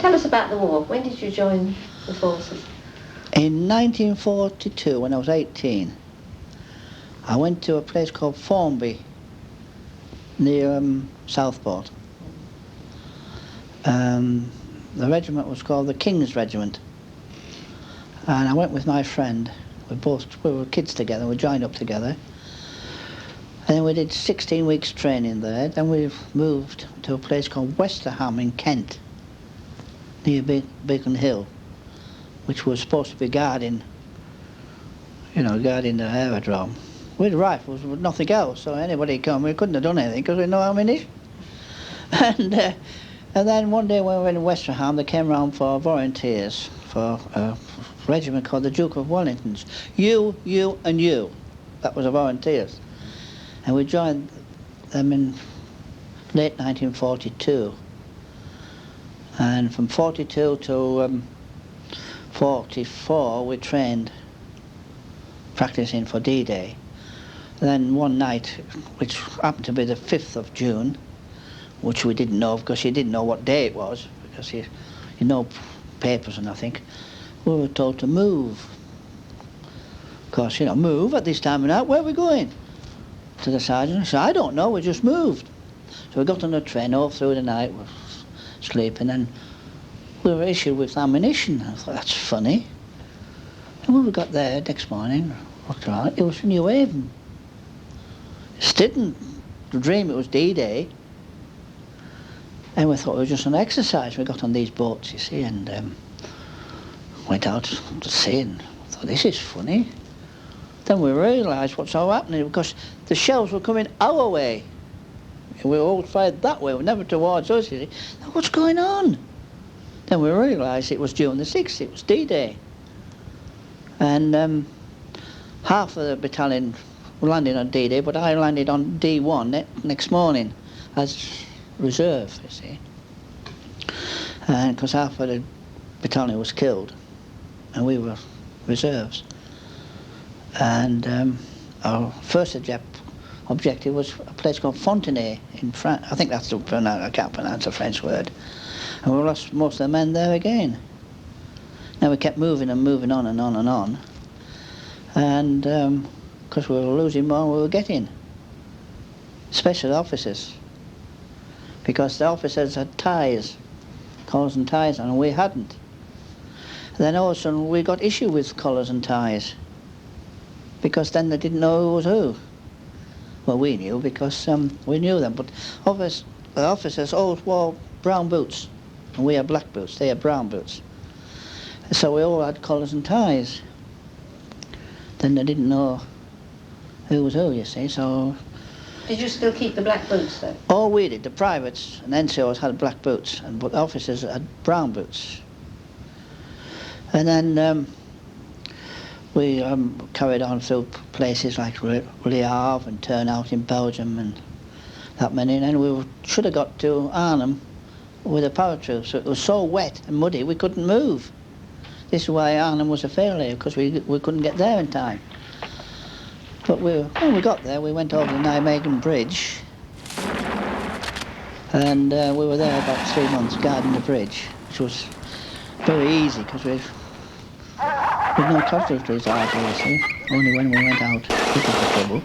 Tell us about the war. When did you join the forces? In 1942, when I was 18, I went to a place called Formby, near Southport. The regiment was called the Kings Regiment. And I went with my friend. We were kids together, we joined up together. And then we did 16 weeks training there. Then we moved to a place called Westerham in Kent, near Beacon Hill, which was supposed to be guarding the aerodrome. We had rifles with nothing else, so anybody come, we couldn't have done anything because we had no ammunition. And then one day when we were in Westerham, they came round for volunteers for a regiment called the Duke of Wellingtons. You, and you. That was the volunteers. And we joined them in late 1942. And from 42 to 44, we trained, practicing for D-Day. Then one night, which happened to be the 5th of June, which we didn't know because you didn't know what day it was, because you know papers and nothing, we were told to move. Of course, move at this time of night, where are we going? To the sergeant. I said, I don't know, we just moved. So we got on the train all through the night, we were sleeping, and we were issued with ammunition. I thought, that's funny. And when we got there next morning, looked around, it was from Eindhoven. Didn't dream it was D-Day. And we thought it was just an exercise. We got on these boats, you see, and went out to sea, and thought, this is funny. Then we realised what's all happening, because the shells were coming our way. We were all fired that way, never towards us, you see. Now, what's going on? Then we realised it was June the 6th, it was D-Day. And half of the battalion were landing on D-Day, but I landed on D1 next morning as reserve, you see. And because half of the battalion was killed, and we were reserves. And our first objective was a place called Fontenay in France. I think that's the I can't pronounce a French word. And we lost most of the men there again. Now we kept moving and moving on and on and on. And because we were losing more than we were getting. Especially the officers. Because the officers had ties, collars and ties on, and we hadn't. Then all of a sudden we got issue with collars and ties. Because then they didn't know who was who. Well, we knew because we knew them, but the officers all wore brown boots, and we had black boots, they had brown boots. So we all had collars and ties. Then they didn't know who was who, you see, so... Did you still keep the black boots, though? Oh, we did. The privates and NCOs had black boots, but the officers had brown boots. And then we carried on through places like Le Havre and Turnhout in Belgium and that many, and then we should have got to Arnhem with a paratroop, so it was so wet and muddy we couldn't move. This is why Arnhem was a failure, because we couldn't get there in time. But when we got there, we went over the Nijmegen Bridge, and we were there about 3 months guarding the bridge, which was very easy because we had no casualties either, you see. Only when we went out, it was the trouble.